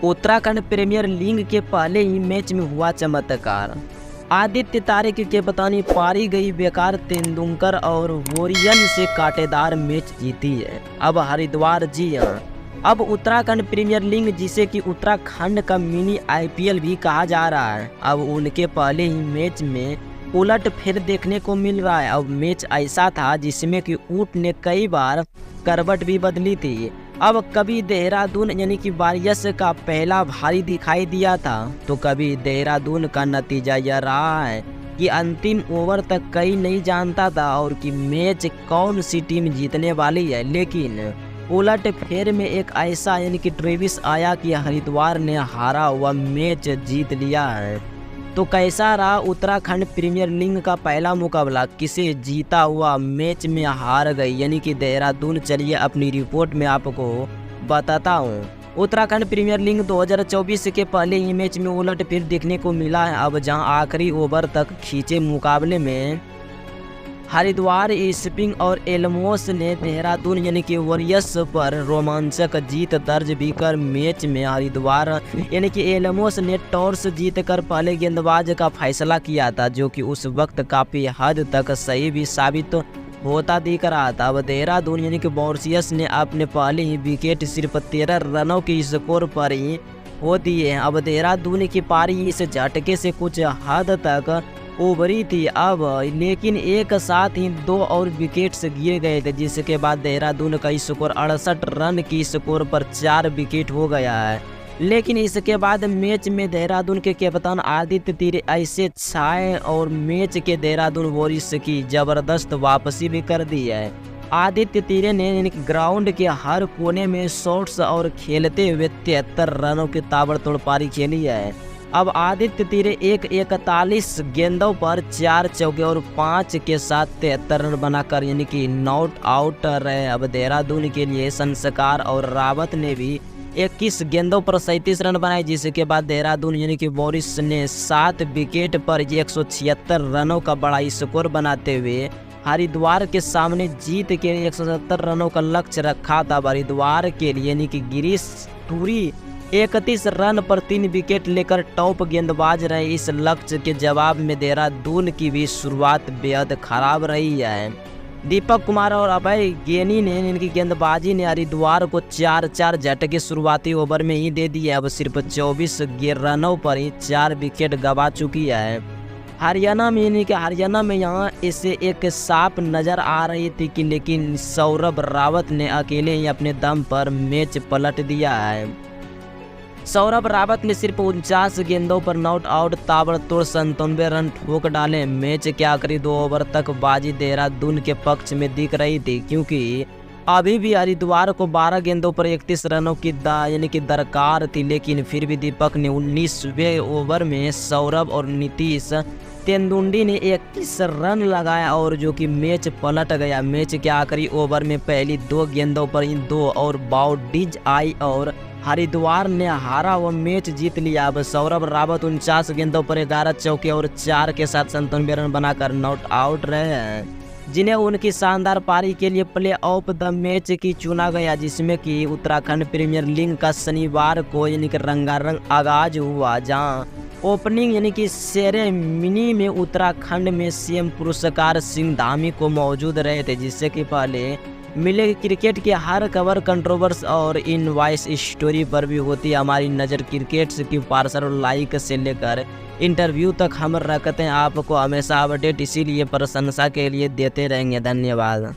Uttarakhand premiere league के पहले ही match में हुआ चमत्कार। आदित्य तारे की कप्तानी पारी गई बेकार, तेंदुलकर और वॉरियन से कांटेदार मैच जीती है। अब हरिद्वार जी हाँ, अब उत्तराखंड प्रीमियर लीग जिसे कि उत्तराखंड का मिनी IPL भी कहा जा रहा है, अब उनके पहले ही मैच में उलट फिर देखने को मिल रहा है। अब मैच ऐसा था जिसमें कि ऊंट ने कई बार करवट भी बदली थी। अब कभी देहरादून यानी कि वारियर्स का पहला भारी दिखाई दिया था, तो कभी देहरादून का नतीजा यह रहा है कि अंतिम ओवर तक कई नहीं जानता था और कि मैच कौन सी टीम जीतने वाली है। लेकिन उलट फेर में एक ऐसा यानी कि ट्रेविस आया कि हरिद्वार ने हारा हुआ मैच जीत लिया है। तो कैसा रहा उत्तराखंड प्रीमियर लीग का पहला मुकाबला, किसे जीता हुआ मैच में हार गई यानी कि देहरादून। चलिए अपनी रिपोर्ट में आपको बताता हूँ। उत्तराखंड प्रीमियर लीग 2024 के पहले ही मैच में उलट फिर देखने को मिला है। अब जहां आखिरी ओवर तक खींचे मुकाबले में हरिद्वार स्पिंग और एल्मोस ने देहरादून यानी कि वॉरियर्स पर रोमांचक जीत दर्ज भी कर मैच में हरिद्वार यानी कि एल्मोस ने टॉस जीतकर पहले गेंदबाज का फैसला किया था, जो कि उस वक्त काफ़ी हद तक सही भी साबित होता दिख रहा था। अब देहरादून यानी कि वॉरियर्स ने अपने पहले ही विकेट सिर्फ 13 रनों के स्कोर पर ही हो दिए। अब देहरादून की पारी इस झटके से कुछ हद तक उभरी थी। अब लेकिन एक साथ ही 2 और विकेट्स गिर गए थे, जिसके बाद देहरादून का स्कोर 68 रन की स्कोर पर 4 विकेट हो गया है। लेकिन इसके बाद मैच में देहरादून के कप्तान आदित्य तीरे ऐसे छाए और मैच के देहरादून वॉरियर्स की जबरदस्त वापसी भी कर दी है। आदित्य तीरे ने ग्राउंड के हर कोने में शॉट्स और खेलते हुए 73 रनों की ताबड़तोड़ पारी खेली है। अब आदित्य तीरे 41 गेंदों पर 4 चौके और 5 के साथ 73 रन बनाकर यानी कि नॉट आउट रहे। अब देहरादून के लिए संस्कार और रावत ने भी 21 गेंदों पर 37 रन बनाए, जिसके बाद देहरादून यानी कि वॉरियर्स ने 7 विकेट पर 176 रनों का बड़ा स्कोर बनाते हुए हरिद्वार के सामने जीत के 170 रनों का लक्ष्य रखा था। हरिद्वार के लिए यानी कि गिरीश टूरी 31 रन पर 3 विकेट लेकर टॉप गेंदबाज रहे। इस लक्ष्य के जवाब में देहरादून की भी शुरुआत बेहद खराब रही है। दीपक कुमार और अभय गेनी ने इनकी गेंदबाजी ने हरिद्वार को 4-4 झटके शुरुआती ओवर में ही दे दिए। अब सिर्फ 24 रनों पर ही 4 विकेट गंवा चुकी है। हरियाणा में यानी कि हरियाणा में यहाँ इसे एक साफ नज़र आ रही थी कि लेकिन सौरभ रावत ने अकेले ही अपने दम पर मैच पलट दिया है। सौरभ रावत ने सिर्फ 49 गेंदों पर नॉट आउट ताबड़तोड़ 97 रन ठोक डाले। मैच के आखिरी 2 ओवर तक बाजी देहरादून के पक्ष में दिख रही थी, क्योंकि अभी भी हरिद्वार को 12 गेंदों पर 31 रनों की यानी कि दरकार थी। लेकिन फिर भी दीपक ने 19वें ओवर में सौरभ और नीतीश तेंदुलकर ने 21 रन लगाया और जो कि मैच पलट गया। मैच के आखिरी ओवर में पहली 2 गेंदों पर ही 2 और बाउंड्रीज आई और हरिद्वार ने हारा हुआ मैच जीत लिया। अब सौरभ रावत 49 गेंदों पर 11 चौके और 4 के साथ 97 रन बनाकर नॉट आउट रहे हैं, जिन्हें उनकी शानदार पारी के लिए प्ले ऑफ द मैच की चुना गया, जिसमें कि उत्तराखंड प्रीमियर लीग का शनिवार को यानी कि रंगारंग आगाज हुआ, जहां ओपनिंग यानी कि सेरेमनी में उत्तराखंड में CM पुरस्कार सिंह धामी को मौजूद रहे थे। जिससे कि पहले मिले क्रिकेट के हर खबर कंट्रोवर्स और इन वॉइस स्टोरी पर भी होती है हमारी नज़र। क्रिकेट की पार्सल लाइक से लेकर इंटरव्यू तक हम रखते हैं आपको हमेशा अपडेट, इसीलिए प्रशंसा के लिए देते रहेंगे। धन्यवाद।